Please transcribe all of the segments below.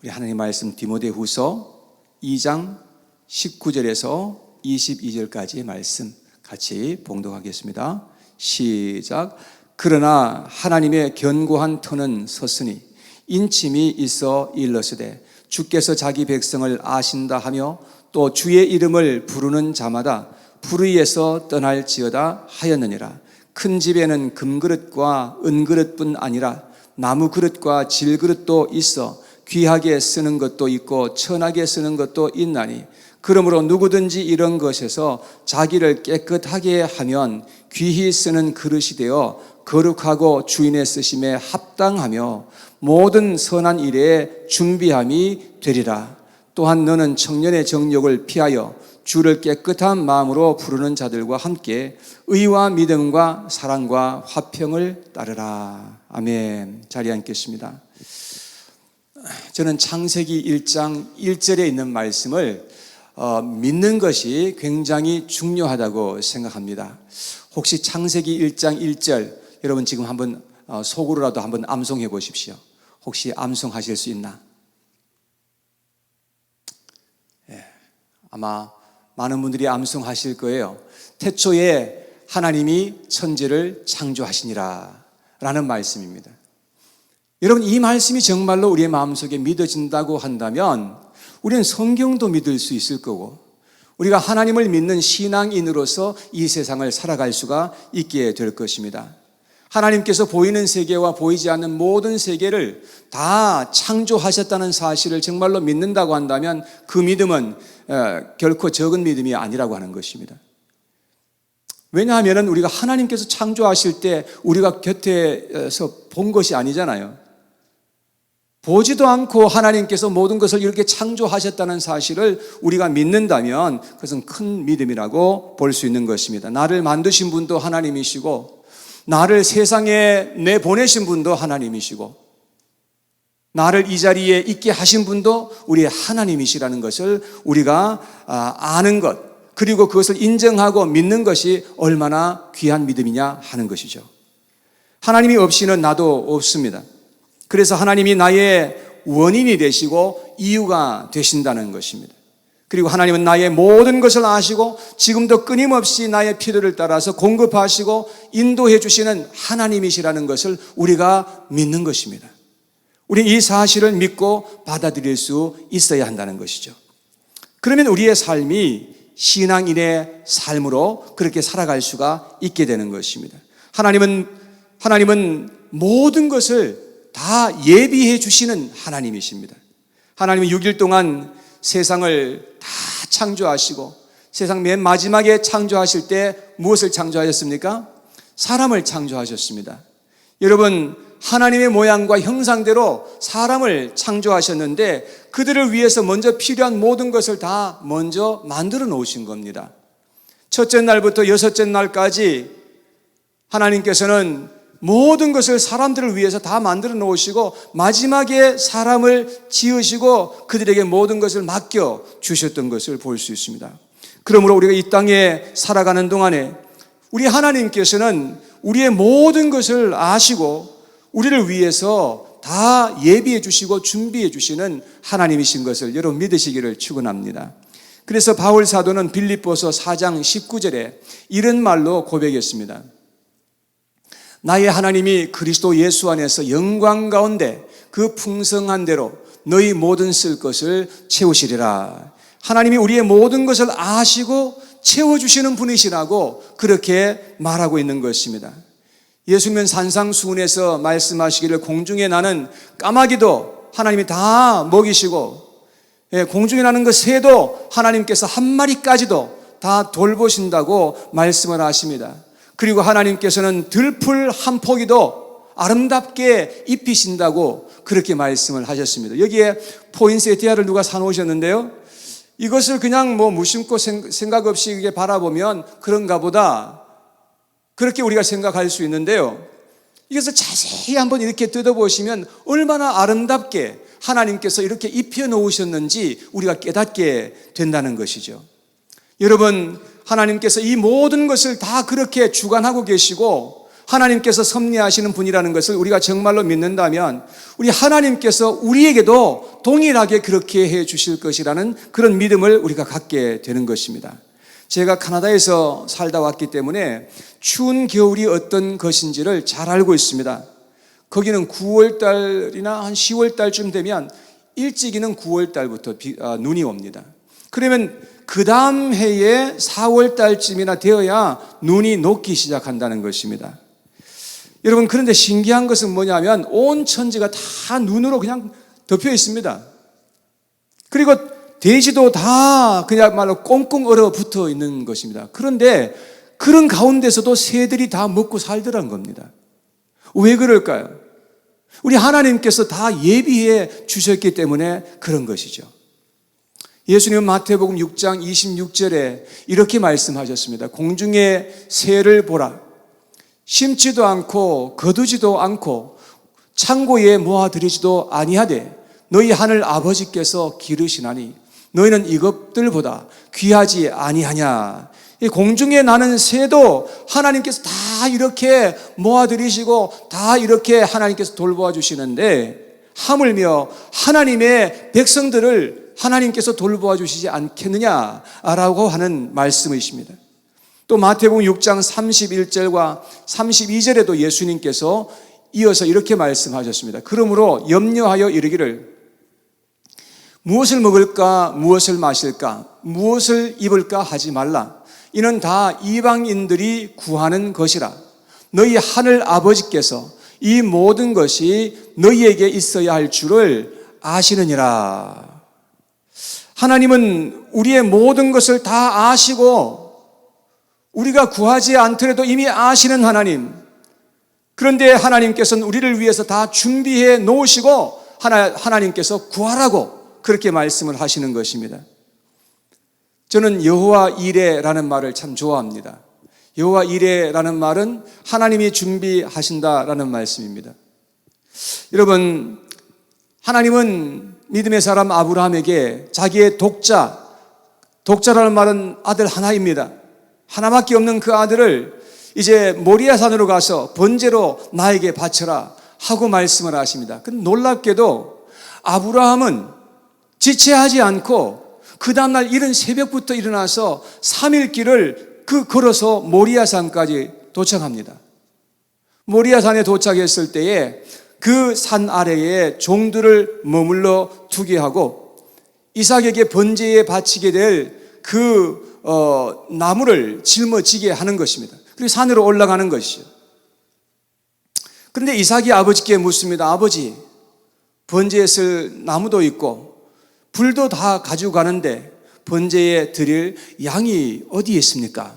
우리 하나님 말씀 디모데후서 2장 19절에서 22절까지의 말씀 같이 봉독하겠습니다. 시작. 그러나 하나님의 견고한 터는 섰으니 인침이 있어 일렀으되 주께서 자기 백성을 아신다 하며 또 주의 이름을 부르는 자마다 불의에서 떠날지어다 하였느니라. 큰 집에는 금그릇과 은그릇뿐 아니라 나무 그릇과 질그릇도 있어 귀하게 쓰는 것도 있고 천하게 쓰는 것도 있나니 그러므로 누구든지 이런 것에서 자기를 깨끗하게 하면 귀히 쓰는 그릇이 되어 거룩하고 주인의 쓰심에 합당하며 모든 선한 일에 준비함이 되리라. 또한 너는 청년의 정욕을 피하여 주를 깨끗한 마음으로 부르는 자들과 함께 의와 믿음과 사랑과 화평을 따르라. 아멘. 자리에 앉겠습니다. 저는 창세기 1장 1절에 있는 말씀을 믿는 것이 굉장히 중요하다고 생각합니다. 혹시 창세기 1장 1절 여러분 지금 한번 속으로라도 한번 암송해 보십시오. 혹시 암송하실 수 있나? 아마 많은 분들이 암송하실 거예요. 태초에 하나님이 천지를 창조하시니라 라는 말씀입니다. 여러분, 이 말씀이 정말로 우리의 마음속에 믿어진다고 한다면 우리는 성경도 믿을 수 있을 거고 우리가 하나님을 믿는 신앙인으로서 이 세상을 살아갈 수가 있게 될 것입니다. 하나님께서 보이는 세계와 보이지 않는 모든 세계를 다 창조하셨다는 사실을 정말로 믿는다고 한다면 그 믿음은 결코 적은 믿음이 아니라고 하는 것입니다. 왜냐하면 우리가 하나님께서 창조하실 때 우리가 곁에서 본 것이 아니잖아요. 보지도 않고 하나님께서 모든 것을 이렇게 창조하셨다는 사실을 우리가 믿는다면 그것은 큰 믿음이라고 볼 수 있는 것입니다. 나를 만드신 분도 하나님이시고 나를 세상에 내보내신 분도 하나님이시고 나를 이 자리에 있게 하신 분도 우리의 하나님이시라는 것을 우리가 아는 것, 그리고 그것을 인정하고 믿는 것이 얼마나 귀한 믿음이냐 하는 것이죠. 하나님이 없이는 나도 없습니다. 그래서 하나님이 나의 원인이 되시고 이유가 되신다는 것입니다. 그리고 하나님은 나의 모든 것을 아시고 지금도 끊임없이 나의 필요를 따라서 공급하시고 인도해 주시는 하나님이시라는 것을 우리가 믿는 것입니다. 우리 이 사실을 믿고 받아들일 수 있어야 한다는 것이죠. 그러면 우리의 삶이 신앙인의 삶으로 그렇게 살아갈 수가 있게 되는 것입니다. 하나님은 모든 것을 다 예비해 주시는 하나님이십니다. 하나님은 6일 동안 세상을 다 창조하시고 세상 맨 마지막에 창조하실 때 무엇을 창조하셨습니까? 사람을 창조하셨습니다. 여러분, 하나님의 모양과 형상대로 사람을 창조하셨는데 그들을 위해서 먼저 필요한 모든 것을 다 먼저 만들어 놓으신 겁니다. 첫째 날부터 여섯째 날까지 하나님께서는 모든 것을 사람들을 위해서 다 만들어 놓으시고 마지막에 사람을 지으시고 그들에게 모든 것을 맡겨 주셨던 것을 볼 수 있습니다. 그러므로 우리가 이 땅에 살아가는 동안에 우리 하나님께서는 우리의 모든 것을 아시고 우리를 위해서 다 예비해 주시고 준비해 주시는 하나님이신 것을 여러분 믿으시기를 축원합니다. 그래서 바울 사도는 빌립보서 4장 19절에 이런 말로 고백했습니다. 나의 하나님이 그리스도 예수 안에서 영광 가운데 그 풍성한 대로 너희 모든 쓸 것을 채우시리라. 하나님이 우리의 모든 것을 아시고 채워주시는 분이시라고 그렇게 말하고 있는 것입니다. 예수님은 산상수훈에서 말씀하시기를 공중에 나는 까마귀도 하나님이 다 먹이시고 공중에 나는 그 새도 하나님께서 한 마리까지도 다 돌보신다고 말씀을 하십니다. 그리고 하나님께서는 들풀 한 포기도 아름답게 입히신다고 그렇게 말씀을 하셨습니다. 여기에 포인세티아를 누가 사놓으셨는데요. 이것을 그냥 무심코 생각 없이 이게 바라보면 그런가 보다 그렇게 우리가 생각할 수 있는데요. 이것을 자세히 한번 이렇게 뜯어보시면 얼마나 아름답게 하나님께서 이렇게 입혀 놓으셨는지 우리가 깨닫게 된다는 것이죠. 여러분, 하나님께서 이 모든 것을 다 그렇게 주관하고 계시고 하나님께서 섭리하시는 분이라는 것을 우리가 정말로 믿는다면 우리 하나님께서 우리에게도 동일하게 그렇게 해 주실 것이라는 그런 믿음을 우리가 갖게 되는 것입니다. 제가 카나다에서 살다 왔기 때문에 추운 겨울이 어떤 것인지를 잘 알고 있습니다. 거기는 9월달이나 한 10월달쯤 되면 일찍이는 9월달부터 눈이 옵니다. 그러면 그 다음 해에 4월달쯤이나 되어야 눈이 녹기 시작한다는 것입니다. 여러분, 그런데 신기한 것은 뭐냐면 온 천지가 다 눈으로 그냥 덮여 있습니다. 그리고 대지도 다 그야말로 꽁꽁 얼어붙어 있는 것입니다. 그런데 그런 가운데서도 새들이 다 먹고 살더란 겁니다. 왜 그럴까요? 우리 하나님께서 다 예비해 주셨기 때문에 그런 것이죠. 예수님은 마태복음 6장 26절에 이렇게 말씀하셨습니다. 공중의 새를 보라. 심지도 않고 거두지도 않고 창고에 모아들이지도 아니하되 너희 하늘 아버지께서 기르시나니 너희는 이것들보다 귀하지 아니하냐. 이 공중에 나는 새도 하나님께서 다 이렇게 모아들이시고 다 이렇게 하나님께서 돌보아 주시는데 하물며 하나님의 백성들을 하나님께서 돌보아 주시지 않겠느냐라고 하는 말씀이십니다. 또 마태복음 6장 31절과 32절에도 예수님께서 이어서 이렇게 말씀하셨습니다. 그러므로 염려하여 이르기를 무엇을 먹을까 무엇을 마실까 무엇을 입을까 하지 말라. 이는 다 이방인들이 구하는 것이라. 너희 하늘 아버지께서 이 모든 것이 너희에게 있어야 할 줄을 아시느니라. 하나님은 우리의 모든 것을 다 아시고 우리가 구하지 않더라도 이미 아시는 하나님. 그런데 하나님께서는 우리를 위해서 다 준비해 놓으시고 하나님께서 구하라고 그렇게 말씀을 하시는 것입니다. 저는 여호와 이레라는 말을 참 좋아합니다. 여호와 이레라는 말은 하나님이 준비하신다라는 말씀입니다. 여러분, 하나님은 믿음의 사람 아브라함에게 자기의 독자라는 말은 아들 하나입니다. 하나밖에 없는 그 아들을 이제 모리아산으로 가서 번제로 나에게 바쳐라 하고 말씀을 하십니다. 근데 놀랍게도 아브라함은 지체하지 않고 그 다음날 이른 새벽부터 일어나서 3일 길을 걸어서 모리아산까지 도착합니다. 모리아산에 도착했을 때에 그 산 아래에 종들을 머물러 두게 하고 이삭에게 번제에 바치게 될 나무를 짊어지게 하는 것입니다. 그리고 산으로 올라가는 것이죠. 그런데 이삭이 아버지께 묻습니다. 아버지, 번제에 쓸 나무도 있고 불도 다 가지고 가는데 번제에 드릴 양이 어디에 있습니까?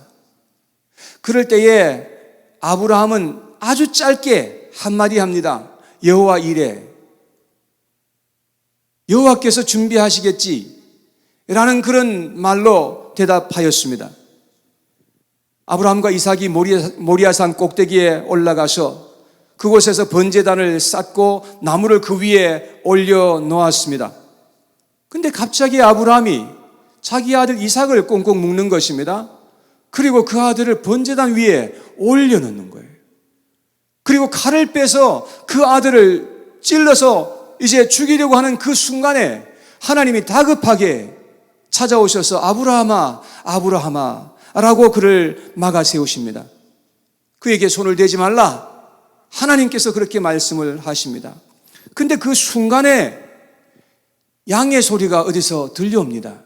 그럴 때에 아브라함은 아주 짧게 한마디 합니다. 여호와 이레. 여호와께서 준비하시겠지 라는 그런 말로 대답하였습니다. 아브라함과 이삭이 모리아산 꼭대기에 올라가서 그곳에서 번제단을 쌓고 나무를 그 위에 올려놓았습니다. 근데 갑자기 아브라함이 자기 아들 이삭을 꽁꽁 묶는 것입니다. 그리고 그 아들을 번제단 위에 올려놓는 거예요. 그리고 칼을 빼서 그 아들을 찔러서 이제 죽이려고 하는 그 순간에 하나님이 다급하게 찾아오셔서 아브라함아, 아브라함아 라고 그를 막아 세우십니다. 그에게 손을 대지 말라. 하나님께서 그렇게 말씀을 하십니다. 근데 그 순간에 양의 소리가 어디서 들려옵니다.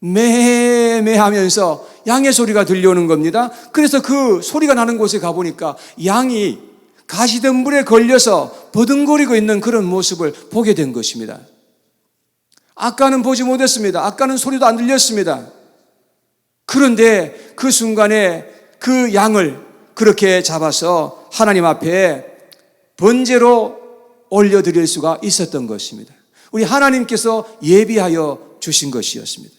매매하면서 양의 소리가 들려오는 겁니다. 그래서 그 소리가 나는 곳에 가보니까 양이 가시덤불에 걸려서 버둥거리고 있는 그런 모습을 보게 된 것입니다. 아까는 보지 못했습니다. 아까는 소리도 안 들렸습니다. 그런데 그 순간에 그 양을 그렇게 잡아서 하나님 앞에 번제로 올려드릴 수가 있었던 것입니다. 우리 하나님께서 예비하여 주신 것이었습니다.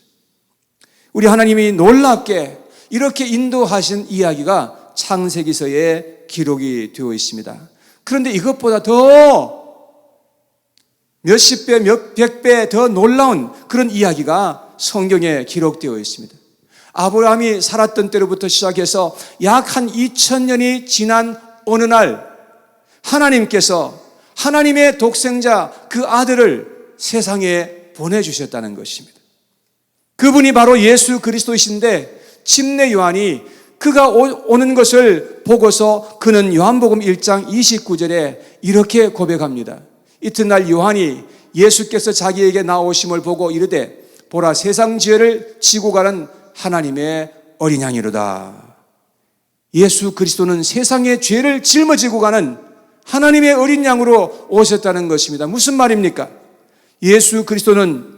우리 하나님이 놀랍게 이렇게 인도하신 이야기가 창세기서에 기록이 되어 있습니다. 그런데 이것보다 더 몇십 배, 몇백 배 더 놀라운 그런 이야기가 성경에 기록되어 있습니다. 아브라함이 살았던 때로부터 시작해서 약 한 2000년이 지난 어느 날 하나님께서 하나님의 독생자 그 아들을 세상에 보내주셨다는 것입니다. 그분이 바로 예수 그리스도이신데 침례 요한이 그가 오는 것을 보고서 그는 요한복음 1장 29절에 이렇게 고백합니다. 이튿날 요한이 예수께서 자기에게 나오심을 보고 이르되 보라 세상 죄를 지고 가는 하나님의 어린 양이로다. 예수 그리스도는 세상의 죄를 짊어지고 가는 하나님의 어린 양으로 오셨다는 것입니다. 무슨 말입니까? 예수 그리스도는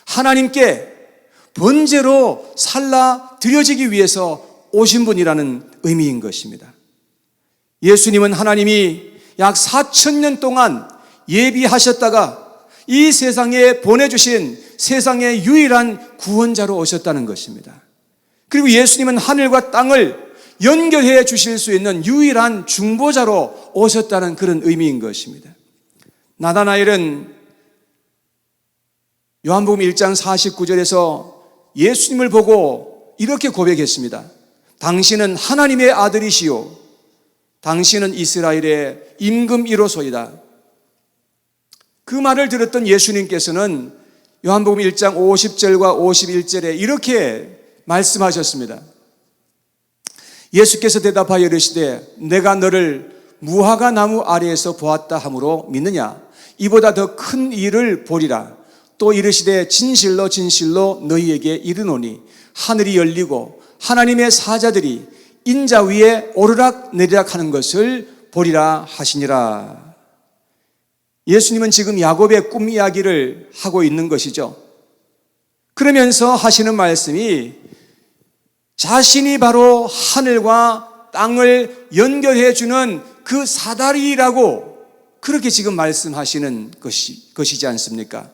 하나님께 번제로 살라 드려지기 위해서 오신 분이라는 의미인 것입니다. 예수님은 하나님이 약 4,000년 동안 예비하셨다가 이 세상에 보내주신 세상의 유일한 구원자로 오셨다는 것입니다. 그리고 예수님은 하늘과 땅을 연결해 주실 수 있는 유일한 중보자로 오셨다는 그런 의미인 것입니다. 나다나엘은 요한복음 1장 49절에서 예수님을 보고 이렇게 고백했습니다. 당신은 하나님의 아들이시요 당신은 이스라엘의 임금 1호소이다. 그 말을 들었던 예수님께서는 요한복음 1장 50절과 51절에 이렇게 말씀하셨습니다. 예수께서 대답하여 이르시되 내가 너를 무화과 나무 아래에서 보았다 함으로 믿느냐? 이보다 더 큰 일을 보리라. 또 이르시되 진실로 진실로 너희에게 이르노니 하늘이 열리고 하나님의 사자들이 인자 위에 오르락 내리락 하는 것을 보리라 하시니라. 예수님은 지금 야곱의 꿈 이야기를 하고 있는 것이죠. 그러면서 하시는 말씀이 자신이 바로 하늘과 땅을 연결해 주는 그 사다리라고 그렇게 지금 말씀하시는 것이지 않습니까?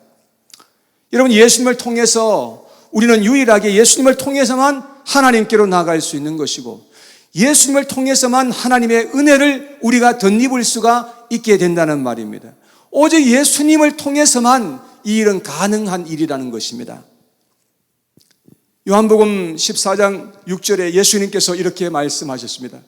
여러분, 예수님을 통해서 우리는 유일하게 예수님을 통해서만 하나님께로 나아갈 수 있는 것이고 예수님을 통해서만 하나님의 은혜를 우리가 덧입을 수가 있게 된다는 말입니다. 오직 예수님을 통해서만 이 일은 가능한 일이라는 것입니다. 요한복음 14장 6절에 예수님께서 이렇게 말씀하셨습니다.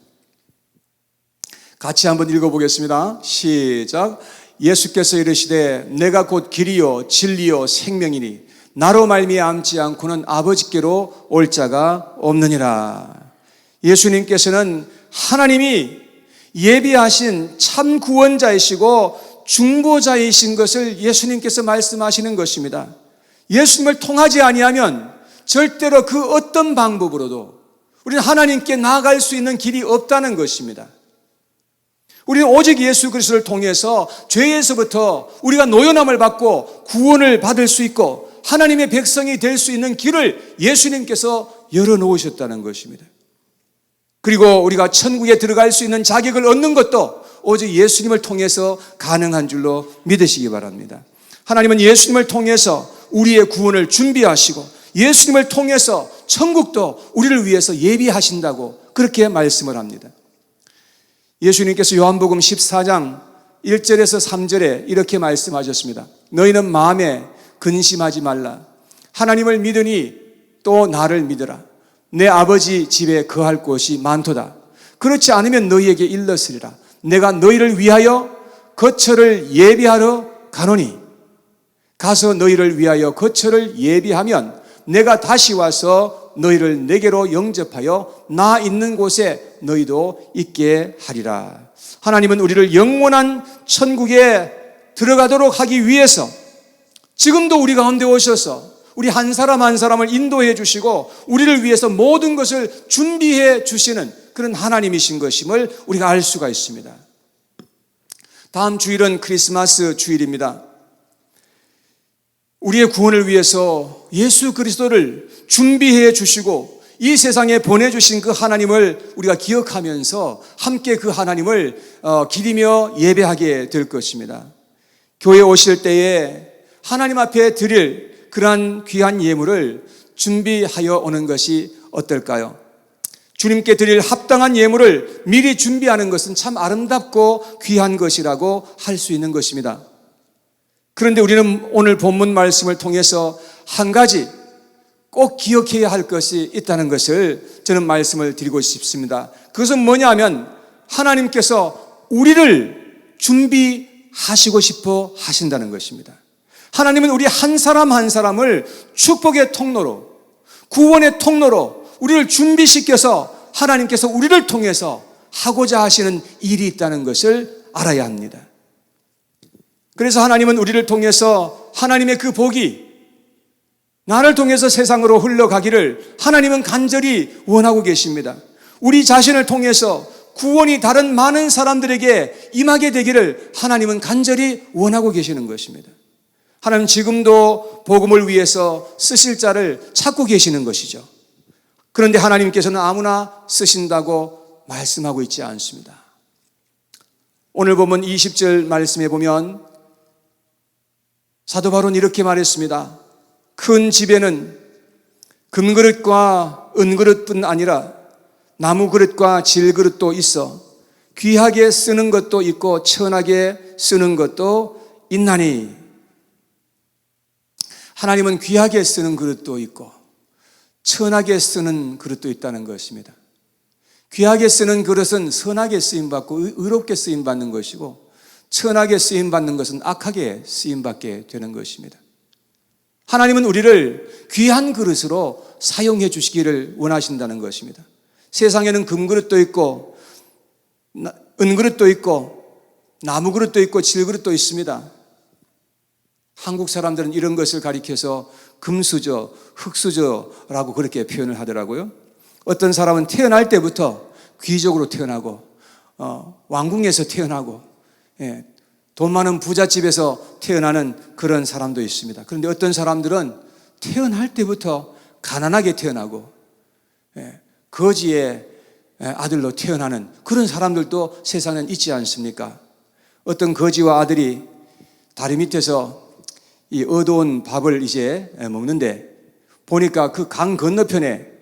같이 한번 읽어보겠습니다. 시작. 예수께서 이르시되 내가 곧 길이요 진리요 생명이니 나로 말미암지 않고는 아버지께로 올 자가 없느니라. 예수님께서는 하나님이 예비하신 참 구원자이시고 중보자이신 것을 예수님께서 말씀하시는 것입니다. 예수님을 통하지 아니하면 절대로 그 어떤 방법으로도 우리는 하나님께 나아갈 수 있는 길이 없다는 것입니다. 우리는 오직 예수 그리스도를 통해서 죄에서부터 우리가 노연함을 받고 구원을 받을 수 있고 하나님의 백성이 될 수 있는 길을 예수님께서 열어놓으셨다는 것입니다. 그리고 우리가 천국에 들어갈 수 있는 자격을 얻는 것도 오직 예수님을 통해서 가능한 줄로 믿으시기 바랍니다. 하나님은 예수님을 통해서 우리의 구원을 준비하시고 예수님을 통해서 천국도 우리를 위해서 예비하신다고 그렇게 말씀을 합니다. 예수님께서 요한복음 14장 1절에서 3절에 이렇게 말씀하셨습니다. 너희는 마음에 근심하지 말라. 하나님을 믿으니 또 나를 믿으라. 내 아버지 집에 거할 곳이 많도다. 그렇지 않으면 너희에게 일렀으리라. 내가 너희를 위하여 거처를 예비하러 가노니 가서 너희를 위하여 거처를 예비하면 내가 다시 와서 너희를 내게로 영접하여 나 있는 곳에 너희도 있게 하리라. 하나님은 우리를 영원한 천국에 들어가도록 하기 위해서 지금도 우리 가운데 오셔서 우리 한 사람 한 사람을 인도해 주시고 우리를 위해서 모든 것을 준비해 주시는 그런 하나님이신 것임을 우리가 알 수가 있습니다. 다음 주일은 크리스마스 주일입니다. 우리의 구원을 위해서 예수 그리스도를 준비해 주시고 이 세상에 보내주신 그 하나님을 우리가 기억하면서 함께 그 하나님을 기리며 예배하게 될 것입니다. 교회에 오실 때에 하나님 앞에 드릴 그러한 귀한 예물을 준비하여 오는 것이 어떨까요? 주님께 드릴 합당한 예물을 미리 준비하는 것은 참 아름답고 귀한 것이라고 할 수 있는 것입니다. 그런데 우리는 오늘 본문 말씀을 통해서 한 가지 꼭 기억해야 할 것이 있다는 것을 저는 말씀을 드리고 싶습니다. 그것은 뭐냐 하면 하나님께서 우리를 준비하시고 싶어 하신다는 것입니다. 하나님은 우리 한 사람 한 사람을 축복의 통로로, 구원의 통로로 우리를 준비시켜서 하나님께서 우리를 통해서 하고자 하시는 일이 있다는 것을 알아야 합니다. 그래서 하나님은 우리를 통해서 하나님의 그 복이 나를 통해서 세상으로 흘러가기를 하나님은 간절히 원하고 계십니다. 우리 자신을 통해서 구원이 다른 많은 사람들에게 임하게 되기를 하나님은 간절히 원하고 계시는 것입니다. 하나님 지금도 복음을 위해서 쓰실 자를 찾고 계시는 것이죠. 그런데 하나님께서는 아무나 쓰신다고 말씀하고 있지 않습니다. 오늘 보면 20절 말씀에 보면 사도 바울은 이렇게 말했습니다. 큰 집에는 금그릇과 은그릇뿐 아니라 나무그릇과 질그릇도 있어 귀하게 쓰는 것도 있고 천하게 쓰는 것도 있나니. 하나님은 귀하게 쓰는 그릇도 있고 천하게 쓰는 그릇도 있다는 것입니다. 귀하게 쓰는 그릇은 선하게 쓰임받고 의롭게 쓰임받는 것이고, 천하게 쓰임받는 것은 악하게 쓰임받게 되는 것입니다. 하나님은 우리를 귀한 그릇으로 사용해 주시기를 원하신다는 것입니다. 세상에는 금그릇도 있고 은그릇도 있고 나무그릇도 있고 질그릇도 있습니다. 한국 사람들은 이런 것을 가리켜서 금수저, 흙수저라고 그렇게 표현을 하더라고요. 어떤 사람은 태어날 때부터 귀족으로 태어나고 왕궁에서 태어나고 돈 많은 부잣집에서 태어나는 그런 사람도 있습니다. 그런데 어떤 사람들은 태어날 때부터 가난하게 태어나고 거지의 아들로 태어나는 그런 사람들도 세상엔 있지 않습니까? 어떤 거지와 아들이 다리 밑에서 이 얻어온 밥을 이제 먹는데 보니까 그 강 건너편에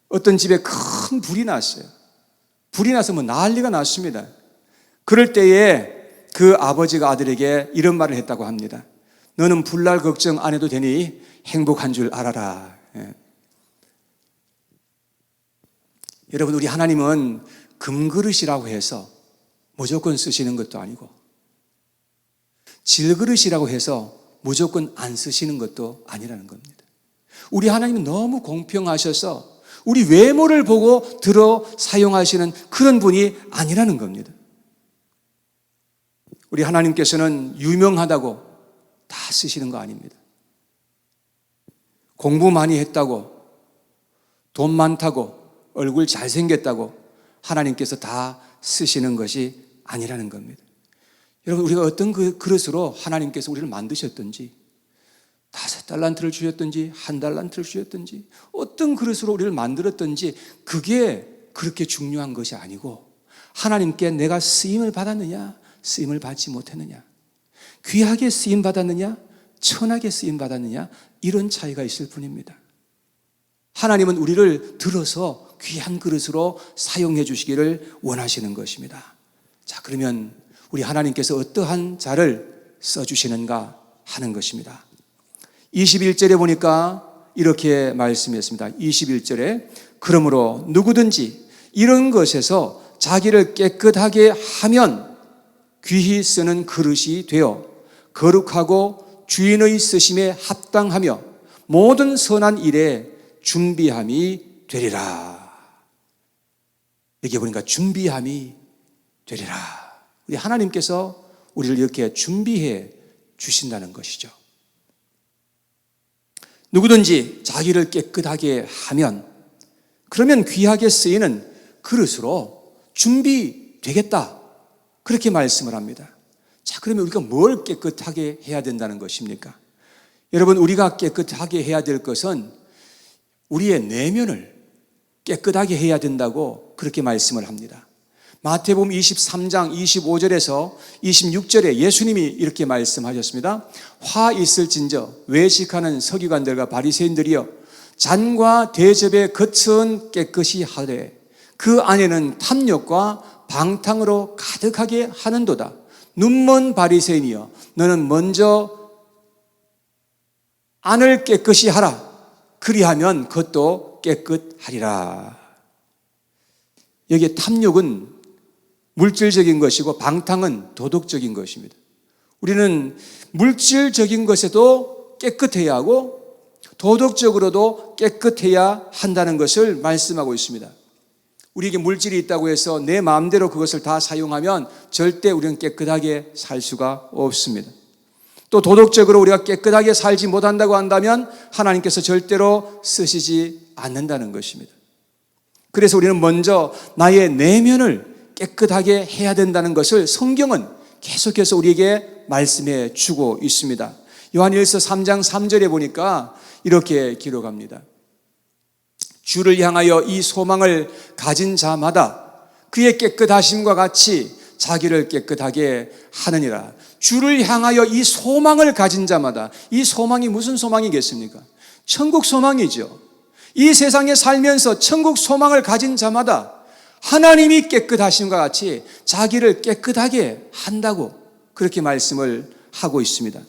어떤 집에 큰 불이 났어요. 불이 나서 뭐 난리가 났습니다. 그럴 때에 그 아버지가 아들에게 이런 말을 했다고 합니다. 너는 불날 걱정 안 해도 되니 행복한 줄 알아라. 여러분, 우리 하나님은 금그릇이라고 해서 무조건 쓰시는 것도 아니고 질그릇이라고 해서 무조건 안 쓰시는 것도 아니라는 겁니다. 우리 하나님은 너무 공평하셔서 우리 외모를 보고 들어 사용하시는 그런 분이 아니라는 겁니다. 우리 하나님께서는 유명하다고 다 쓰시는 거 아닙니다. 공부 많이 했다고, 돈 많다고, 얼굴 잘생겼다고 하나님께서 다 쓰시는 것이 아니라는 겁니다. 여러분, 우리가 어떤 그릇으로 하나님께서 우리를 만드셨든지 5달란트를 주셨든지 1달란트를 주셨든지 어떤 그릇으로 우리를 만들었든지 그게 그렇게 중요한 것이 아니고 하나님께 내가 쓰임을 받았느냐 쓰임을 받지 못했느냐, 귀하게 쓰임 받았느냐 천하게 쓰임 받았느냐, 이런 차이가 있을 뿐입니다. 하나님은 우리를 들어서 귀한 그릇으로 사용해 주시기를 원하시는 것입니다. 자, 그러면 우리 하나님께서 어떠한 자를 써주시는가 하는 것입니다. 21절에 보니까 이렇게 말씀했습니다. 21절에 그러므로 누구든지 이런 것에서 자기를 깨끗하게 하면 귀히 쓰는 그릇이 되어 거룩하고 주인의 쓰심에 합당하며 모든 선한 일에 준비함이 되리라. 여기 보니까 준비함이 되리라. 우리 하나님께서 우리를 이렇게 준비해 주신다는 것이죠. 누구든지 자기를 깨끗하게 하면 그러면 귀하게 쓰이는 그릇으로 준비되겠다, 그렇게 말씀을 합니다. 자, 그러면 우리가 뭘 깨끗하게 해야 된다는 것입니까? 여러분, 우리가 깨끗하게 해야 될 것은 우리의 내면을 깨끗하게 해야 된다고 그렇게 말씀을 합니다. 마태복음 23장 25절에서 26절에 예수님이 이렇게 말씀하셨습니다. 화 있을진저 외식하는 서기관들과 바리새인들이여, 잔과 대접의 겉은 깨끗이 하되 그 안에는 탐욕과 방탕으로 가득하게 하는도다. 눈먼 바리새인이여, 너는 먼저 안을 깨끗이 하라. 그리하면 그것도 깨끗하리라. 여기에 탐욕은 물질적인 것이고 방탕은 도덕적인 것입니다. 우리는 물질적인 것에도 깨끗해야 하고 도덕적으로도 깨끗해야 한다는 것을 말씀하고 있습니다. 우리에게 물질이 있다고 해서 내 마음대로 그것을 다 사용하면 절대 우리는 깨끗하게 살 수가 없습니다. 또 도덕적으로 우리가 깨끗하게 살지 못한다고 한다면 하나님께서 절대로 쓰시지 않는다는 것입니다. 그래서 우리는 먼저 나의 내면을 깨끗하게 해야 된다는 것을 성경은 계속해서 우리에게 말씀해 주고 있습니다. 요한일서 3장 3절에 보니까 이렇게 기록합니다. 주를 향하여 이 소망을 가진 자마다 그의 깨끗하심과 같이 자기를 깨끗하게 하느니라. 주를 향하여 이 소망을 가진 자마다, 이 소망이 무슨 소망이겠습니까? 천국 소망이죠. 이 세상에 살면서 천국 소망을 가진 자마다 하나님이 깨끗하심과 같이 자기를 깨끗하게 한다고 그렇게 말씀을 하고 있습니다.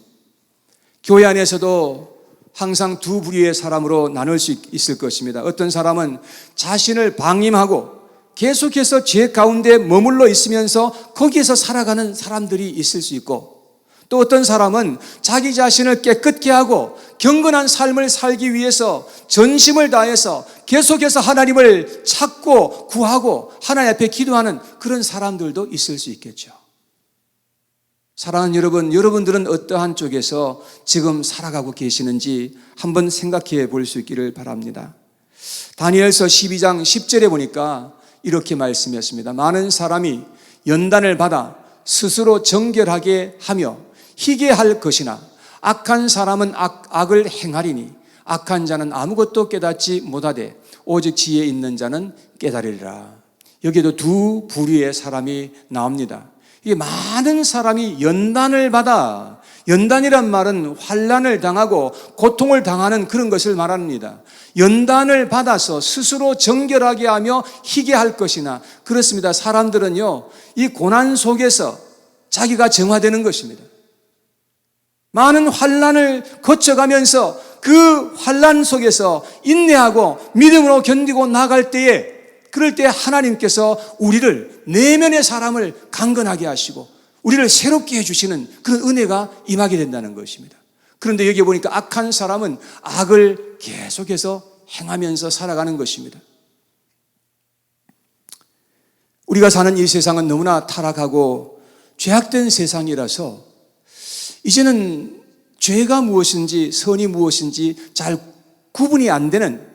교회 안에서도 항상 두 부류의 사람으로 나눌 수 있을 것입니다. 어떤 사람은 자신을 방임하고 계속해서 죄 가운데 머물러 있으면서 거기에서 살아가는 사람들이 있을 수 있고, 또 어떤 사람은 자기 자신을 깨끗게 하고 경건한 삶을 살기 위해서 전심을 다해서 계속해서 하나님을 찾고 구하고 하나님 앞에 기도하는 그런 사람들도 있을 수 있겠죠. 사랑하는 여러분, 여러분들은 어떠한 쪽에서 지금 살아가고 계시는지 한번 생각해 볼 수 있기를 바랍니다. 다니엘서 12장 10절에 보니까 이렇게 말씀했습니다. 많은 사람이 연단을 받아 스스로 정결하게 하며 희게 할 것이나 악한 사람은 악을 행하리니 악한 자는 아무것도 깨닫지 못하되 오직 지혜 있는 자는 깨달으리라. 여기에도 두 부류의 사람이 나옵니다. 이게 많은 사람이 연단을 받아, 연단이란 말은 환난을 당하고 고통을 당하는 그런 것을 말합니다. 연단을 받아서 스스로 정결하게 하며 희게 할 것이나, 그렇습니다. 사람들은요, 이 고난 속에서 자기가 정화되는 것입니다. 많은 환난을 거쳐가면서 그 환난 속에서 인내하고 믿음으로 견디고 나갈 때에, 그럴 때 하나님께서 우리를, 내면의 사람을 강건하게 하시고 우리를 새롭게 해주시는 그런 은혜가 임하게 된다는 것입니다. 그런데 여기 보니까 악한 사람은 악을 계속해서 행하면서 살아가는 것입니다. 우리가 사는 이 세상은 너무나 타락하고 죄악된 세상이라서 이제는 죄가 무엇인지 선이 무엇인지 잘 구분이 안 되는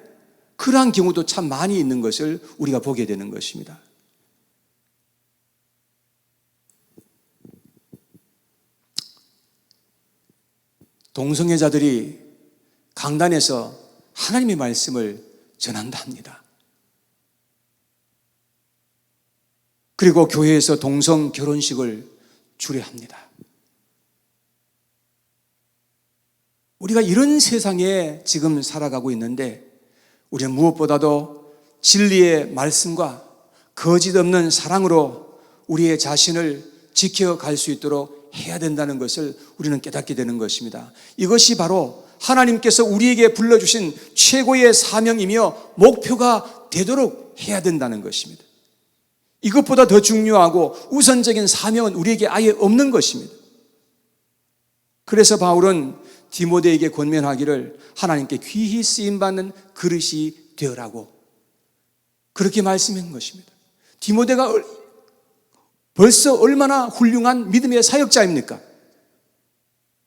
그러한 경우도 참 많이 있는 것을 우리가 보게 되는 것입니다. 동성애자들이 강단에서 하나님의 말씀을 전한다 합니다. 그리고 교회에서 동성 결혼식을 주례합니다. 우리가 이런 세상에 지금 살아가고 있는데 우리는 무엇보다도 진리의 말씀과 거짓 없는 사랑으로 우리의 자신을 지켜갈 수 있도록 해야 된다는 것을 우리는 깨닫게 되는 것입니다. 이것이 바로 하나님께서 우리에게 불러주신 최고의 사명이며 목표가 되도록 해야 된다는 것입니다. 이것보다 더 중요하고 우선적인 사명은 우리에게 아예 없는 것입니다. 그래서 바울은 디모데에게 권면하기를 하나님께 귀히 쓰임받는 그릇이 되어라고 그렇게 말씀한 것입니다. 디모데가 벌써 얼마나 훌륭한 믿음의 사역자입니까?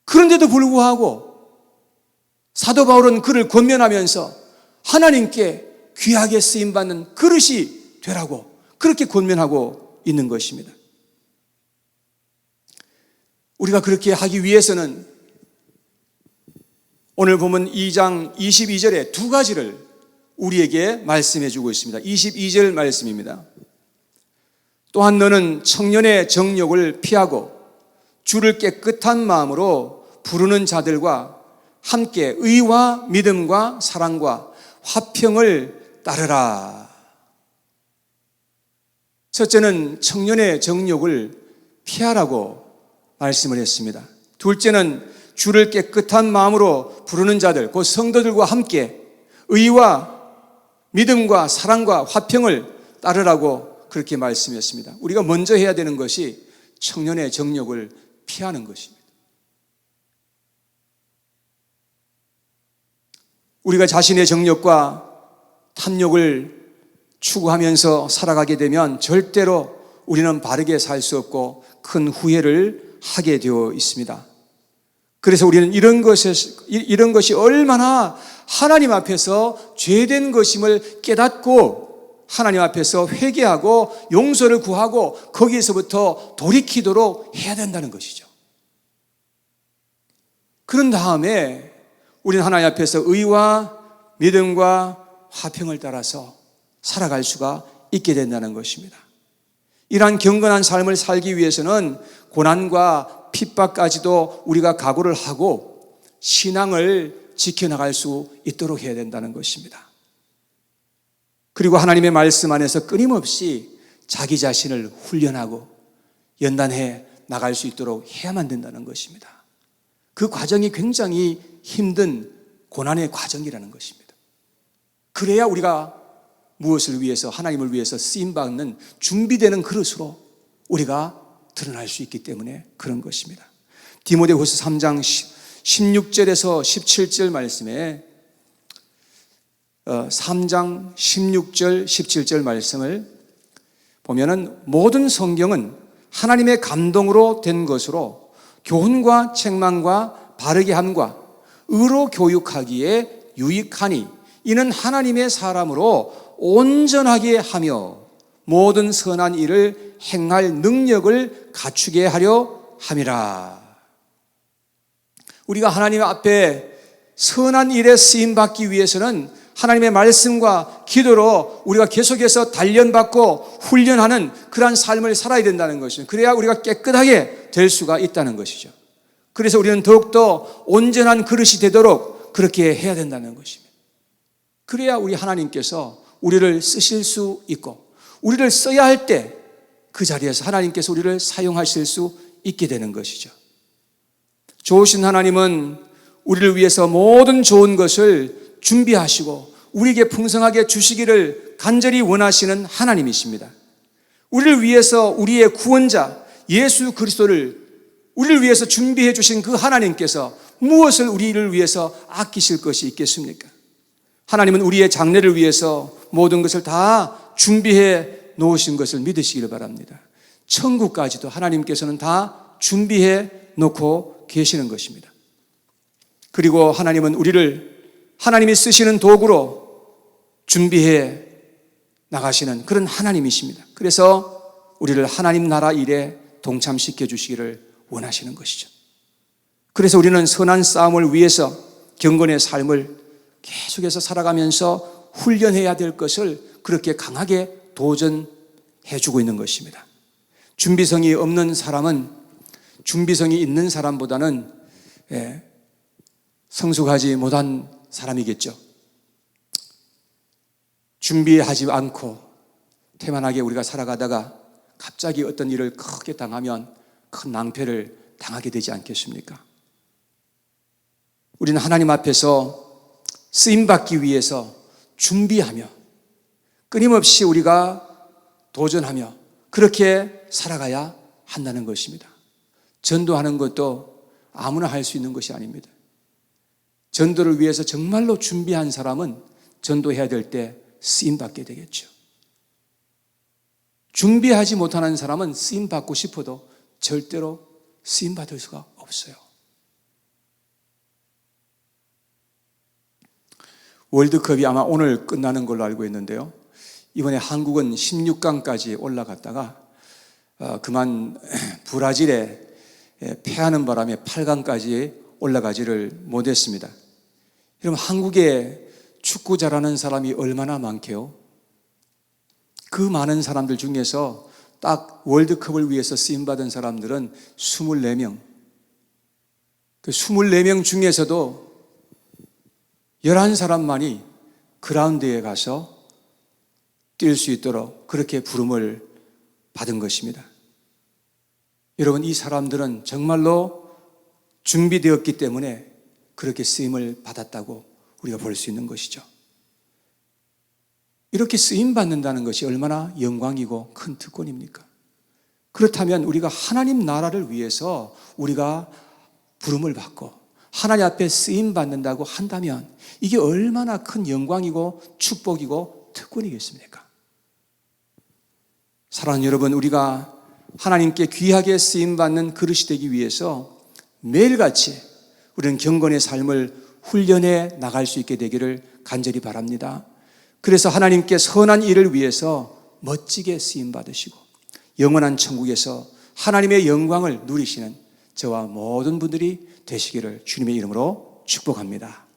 그런데도 불구하고 사도 바울은 그를 권면하면서 하나님께 귀하게 쓰임받는 그릇이 되라고 그렇게 권면하고 있는 것입니다. 우리가 그렇게 하기 위해서는 오늘 보면 2장 22절에 두 가지를 우리에게 말씀해 주고 있습니다. 22절 말씀입니다. 또한 너는 청년의 정욕을 피하고 주를 깨끗한 마음으로 부르는 자들과 함께 의와 믿음과 사랑과 화평을 따르라. 첫째는 청년의 정욕을 피하라고 말씀을 했습니다. 둘째는 주를 깨끗한 마음으로 부르는 자들, 그 성도들과 함께 의와 믿음과 사랑과 화평을 따르라고 그렇게 말씀했습니다. 우리가 먼저 해야 되는 것이 청년의 정욕을 피하는 것입니다. 우리가 자신의 정욕과 탐욕을 추구하면서 살아가게 되면 절대로 우리는 바르게 살 수 없고 큰 후회를 하게 되어 있습니다. 그래서 우리는 이런 것이 얼마나 하나님 앞에서 죄된 것임을 깨닫고 하나님 앞에서 회개하고 용서를 구하고 거기에서부터 돌이키도록 해야 된다는 것이죠. 그런 다음에 우리는 하나님 앞에서 의와 믿음과 화평을 따라서 살아갈 수가 있게 된다는 것입니다. 이러한 경건한 삶을 살기 위해서는 고난과 핍박까지도 우리가 각오를 하고 신앙을 지켜나갈 수 있도록 해야 된다는 것입니다. 그리고 하나님의 말씀 안에서 끊임없이 자기 자신을 훈련하고 연단해 나갈 수 있도록 해야만 된다는 것입니다. 그 과정이 굉장히 힘든 고난의 과정이라는 것입니다. 그래야 우리가 무엇을 위해서, 하나님을 위해서 쓰임받는 준비되는 그릇으로 우리가 드러날 수 있기 때문에 그런 것입니다. 디모데후서 3장 16절에서 17절 말씀에 3장 16절 17절 말씀을 보면은 모든 성경은 하나님의 감동으로 된 것으로 교훈과 책망과 바르게 함과 의로 교육하기에 유익하니 이는 하나님의 사람으로 온전하게 하며 모든 선한 일을 행할 능력을 갖추게 하려 함이라. 우리가 하나님 앞에 선한 일에 쓰임받기 위해서는 하나님의 말씀과 기도로 우리가 계속해서 단련받고 훈련하는 그러한 삶을 살아야 된다는 것이죠. 그래야 우리가 깨끗하게 될 수가 있다는 것이죠. 그래서 우리는 더욱더 온전한 그릇이 되도록 그렇게 해야 된다는 것입니다. 그래야 우리 하나님께서 우리를 쓰실 수 있고 우리를 써야 할 때 그 자리에서 하나님께서 우리를 사용하실 수 있게 되는 것이죠. 좋으신 하나님은 우리를 위해서 모든 좋은 것을 준비하시고 우리에게 풍성하게 주시기를 간절히 원하시는 하나님이십니다. 우리를 위해서 우리의 구원자 예수 그리스도를 우리를 위해서 준비해 주신 그 하나님께서 무엇을 우리를 위해서 아끼실 것이 있겠습니까? 하나님은 우리의 장래를 위해서 모든 것을 다 준비해 놓으신 것을 믿으시기를 바랍니다. 천국까지도 하나님께서는 다 준비해 놓고 계시는 것입니다. 그리고 하나님은 우리를 하나님이 쓰시는 도구로 준비해 나가시는 그런 하나님이십니다. 그래서 우리를 하나님 나라 일에 동참시켜 주시기를 원하시는 것이죠. 그래서 우리는 선한 싸움을 위해서 경건의 삶을 계속해서 살아가면서 훈련해야 될 것을 그렇게 강하게 도전해 주고 있는 것입니다. 준비성이 없는 사람은 준비성이 있는 사람보다는 성숙하지 못한 사람이겠죠. 준비하지 않고 태만하게 우리가 살아가다가 갑자기 어떤 일을 크게 당하면 큰 낭패를 당하게 되지 않겠습니까? 우리는 하나님 앞에서 쓰임받기 위해서 준비하며 끊임없이 우리가 도전하며 그렇게 살아가야 한다는 것입니다. 전도하는 것도 아무나 할 수 있는 것이 아닙니다. 전도를 위해서 정말로 준비한 사람은 전도해야 될 때 쓰임받게 되겠죠. 준비하지 못하는 사람은 쓰임받고 싶어도 절대로 쓰임받을 수가 없어요. 월드컵이 아마 오늘 끝나는 걸로 알고 있는데요. 이번에 한국은 16강까지 올라갔다가 그만 브라질에 패하는 바람에 8강까지 올라가지를 못했습니다. 여러분, 한국에 축구 잘하는 사람이 얼마나 많게요? 그 많은 사람들 중에서 딱 월드컵을 위해서 쓰임받은 사람들은 24명. 그 24명 중에서도 11사람만이 그라운드에 가서 뛸 수 있도록 그렇게 부름을 받은 것입니다. 여러분, 이 사람들은 정말로 준비되었기 때문에 그렇게 쓰임을 받았다고 우리가 볼 수 있는 것이죠. 이렇게 쓰임 받는다는 것이 얼마나 영광이고 큰 특권입니까? 그렇다면 우리가 하나님 나라를 위해서 우리가 부름을 받고 하나님 앞에 쓰임 받는다고 한다면 이게 얼마나 큰 영광이고 축복이고 특권이겠습니까? 사랑하는 여러분, 우리가 하나님께 귀하게 쓰임 받는 그릇이 되기 위해서 매일같이 우리는 경건의 삶을 훈련해 나갈 수 있게 되기를 간절히 바랍니다. 그래서 하나님께 선한 일을 위해서 멋지게 쓰임 받으시고 영원한 천국에서 하나님의 영광을 누리시는 저와 모든 분들이 되시기를 주님의 이름으로 축복합니다.